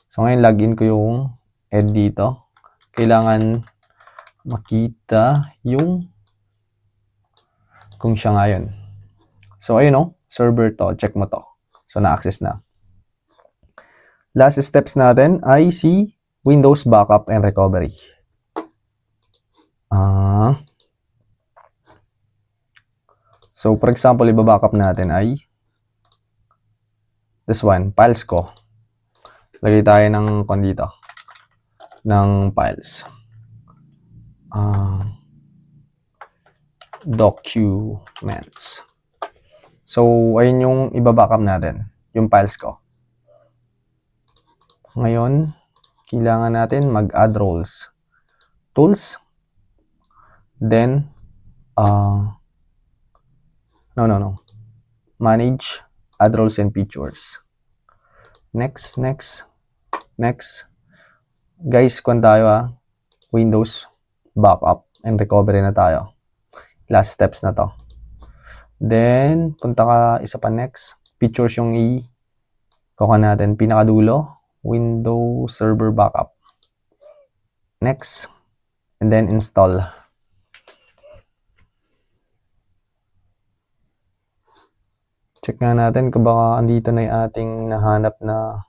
So, ngayon, login ko yung ed dito. Kailangan makita yung kung siya nga yun. So, ayun, oh. Server to. Check mo to. So, na-access na. Last steps natin ay si Windows Backup and Recovery. So, for example, iba-backup natin ay this one, files ko. Lagay tayo ng dito. Ng files. Documents. So, ayun yung iba-backup natin. Yung files ko. Ngayon, kailangan natin mag-add roles. Tools. Then, no. Manage, add roles and features. Next. Guys, kung tayo Windows Backup and Recovery na tayo. Last steps na to. Then, punta ka isa pa next. Features yung kuha natin. Pinakadulo, Windows Server Backup. Next. And then, install. Check nga natin kung baka andito na yung ating nahanap na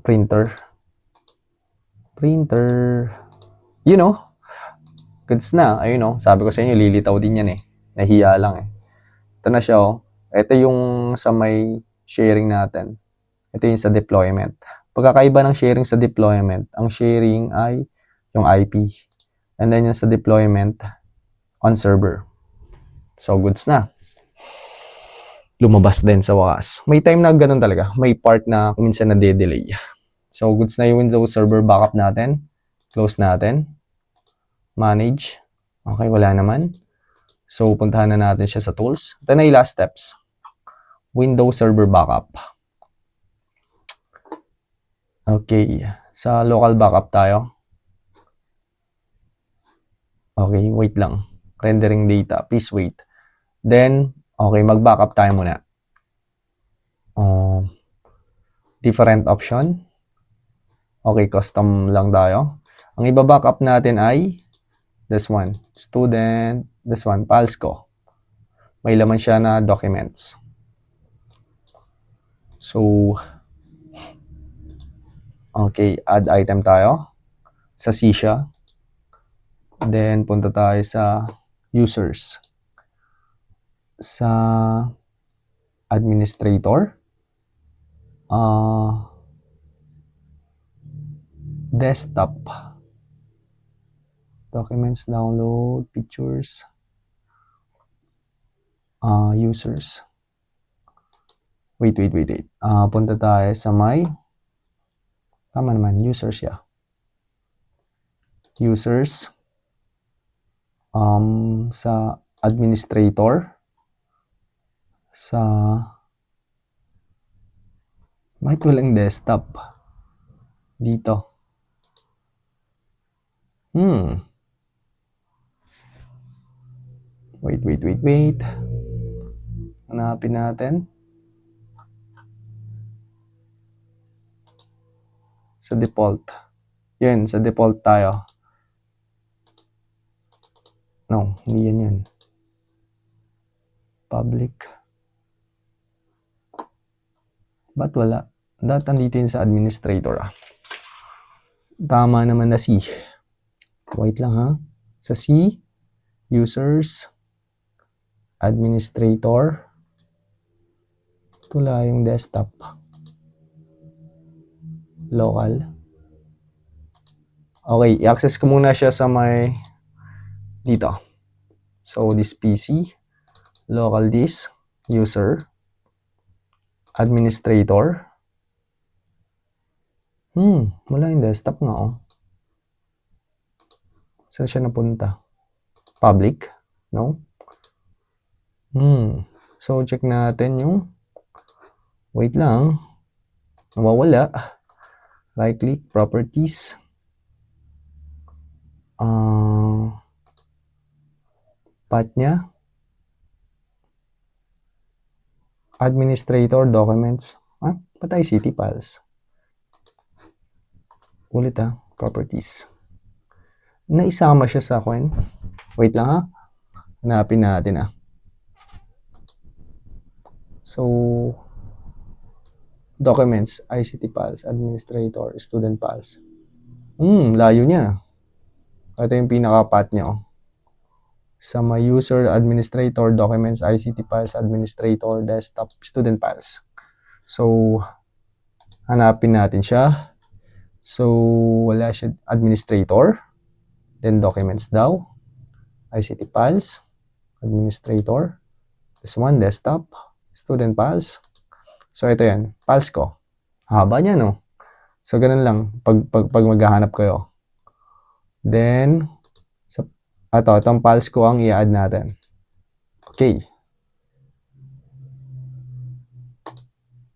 printer. You know, goods na. Ayun, oh. Sabi ko sa inyo, lilitaw din yan eh. Nahiya lang eh. Ito na siya, oh. Ito yung sa may sharing natin. Ito yung sa deployment. Pagkakaiba ng sharing sa deployment, ang sharing ay yung IP. And then yung sa deployment, on server. So, goods na. Lumabas din sa wakas. May time na ganun talaga. May part na minsan na de-delay. So, goods na yung Windows Server Backup natin. Close natin. Manage. Okay, wala naman. So, puntahan na natin siya sa tools. Ito na yung last steps. Windows Server Backup. Okay. Sa local backup tayo. Okay, wait lang. Rendering data. Please wait. Then, okay, mag-backup tayo muna. Different option. Okay, custom lang tayo. Ang iba-backup natin ay this one. Student. This one, files ko. May laman siya na documents. So, okay, add item tayo. Sa C siya. Then, punta tayo sa users. Sa administrator. Desktop. Documents, download, pictures. Users. Wait. Punta tayo sa may tama naman, users siya. Users. Sa administrator. Sa bakit walang desktop? Dito. Wait. Hanapin natin. Sa default. Yan, sa default tayo. No, hindi yan. Public. Ba't wala? Dahil andito yun sa administrator. Tama naman na C. Wait lang ha. Sa C, users, administrator. Wala yung desktop. Local. Okay, i-access ko muna siya sa may dito. So, this PC. local disk, user, administrator. Wala yung desktop nga, oh. Saan siya napunta? Public? No? So, check natin yung, wait lang, nawawala. Right click, properties. Path niya. Administrator, documents. Patay city files. Ulit properties. Naisama siya sa akin. Wait lang ha. Hanapin natin So, documents, ICT files, administrator, student files. Layo niya. Ito yung pinaka-path niya. Sa my user, administrator, documents, ICT files, administrator, desktop, student files. So, hanapin natin siya. So, wala siya administrator. Then, documents daw. ICT files, administrator. This one, desktop, student files. So, ito yan. Files ko. Haba niya, no? So, ganun lang. Pag maghahanap kayo. Then, itong files ko ang i-add natin. Okay.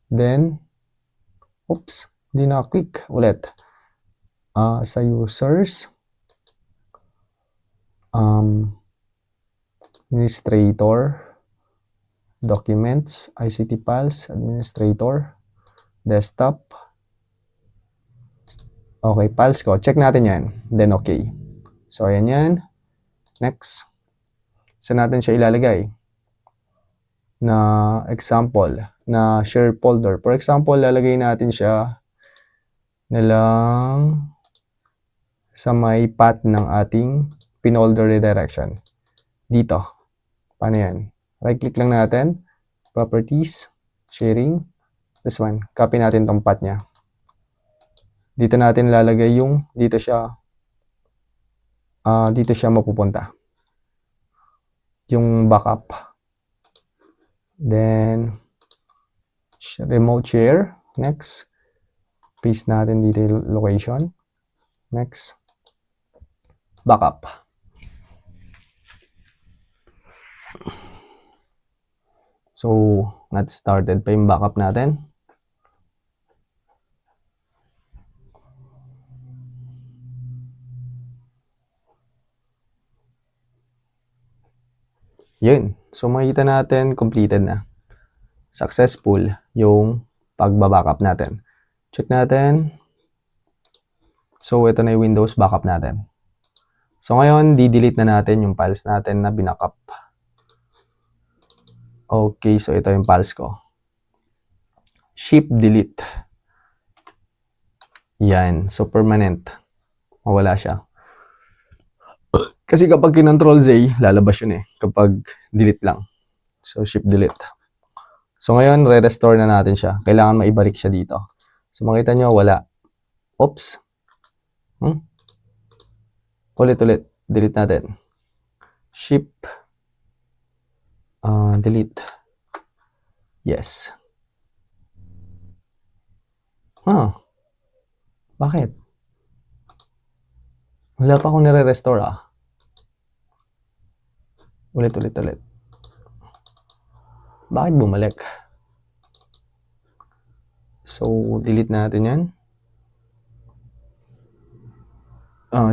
Then, oops, hindi na-click ulit. Sa users, administrator, documents, ICT files, administrator, desktop. Okay, files ko. Check natin yan. Then, okay. So, ayan yan. Next. Saan natin siya ilalagay? Na example, na share folder. For example, lalagay natin siya na lang sa may path ng ating pinolder redirection. Dito. Paano yan? Right-click lang natin. Properties, sharing. This one. Copy natin tong path niya. Dito natin lalagay yung, dito siya mapupunta. Yung backup. Then, remote share. Next. Paste natin dito yung location. Next. Backup. So, not started pa yung backup natin. Yun. So, makikita natin, completed na. Successful yung pagba-backup natin. Check natin. So, ito na yung Windows backup natin. So, ngayon, di-delete na natin yung files natin na binackup. Okay, so ito yung files ko. Shift delete. Yan. So, permanent. Mawala siya. Kasi kapag kinontrol Z, lalabas yun kapag delete lang. So, shift delete. So, ngayon, re-restore na natin siya. Kailangan maibalik siya dito. So, makita nyo, wala. Oops. Ulit. Delete natin. Shift. Delete. Yes. Bakit? Wala pa akong nire-restore Ulit. Bakit bumalik? So, delete natin yan.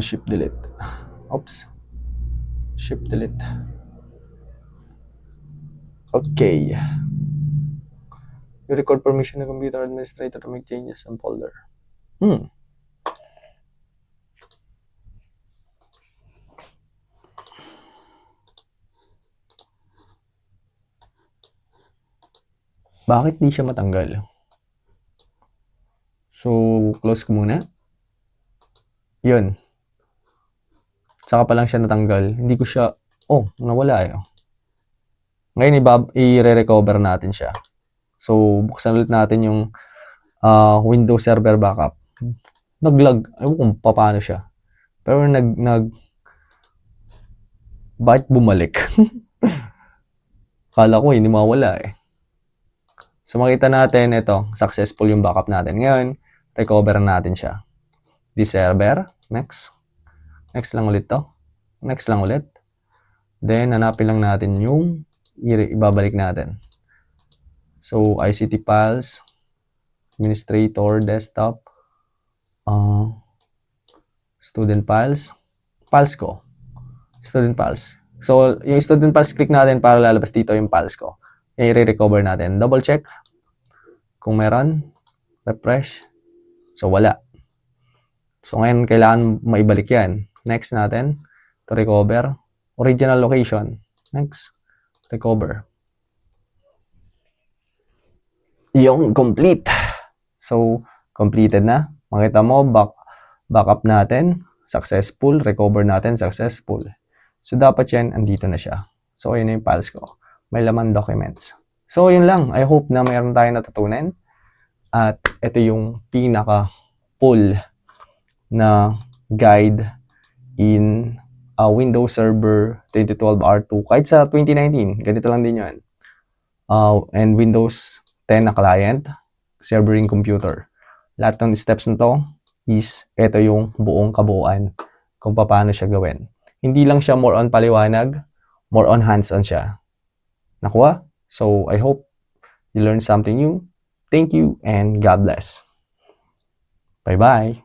Shift delete. Oops. Shift delete. Okay. You record permission ng computer administrator to make changes in folder. Bakit di siya matanggal? So, close ko muna. Yun. Saka pa lang siya natanggal. Hindi ko siya, nawala Ngayon, i-recover natin siya. So, buksan ulit natin yung Windows Server Backup. Nag-lag. Ewan kung paano siya. Pero bakit bumalik? Kala ko hindi mawala eh. So makita natin ito, successful yung backup natin. Ngayon, recover natin siya. This server, next. Next lang ulit to. Next lang ulit. Then, hanapin lang natin yung ibabalik natin. So, ICT files, administrator, desktop, student files, files ko. Student files. So, yung student files, click natin para lalabas dito yung files ko. I-recover natin. Double check. Kung meron, refresh. So, wala. So, ngayon, kailangan maibalik yan. Next natin, to recover. Original location. Next, recover. Yung complete. So, completed na. Makita mo, backup natin, successful. Recover natin, successful. So, dapat yan, andito na siya. So, ayun na yung files ko. May laman documents. So, yun lang. I hope na mayroon tayong natutunan. At ito yung pinaka-full na guide in Windows Server 2012 R2. Kahit sa 2019, ganito lang din yun. And Windows 10 na client, servering computer. Lahat ng steps na to is ito yung buong kabuuan kung paano siya gawin. Hindi lang siya more on paliwanag, more on hands-on siya. Nakuha? So, I hope you learned something new. Thank you and God bless. Bye-bye.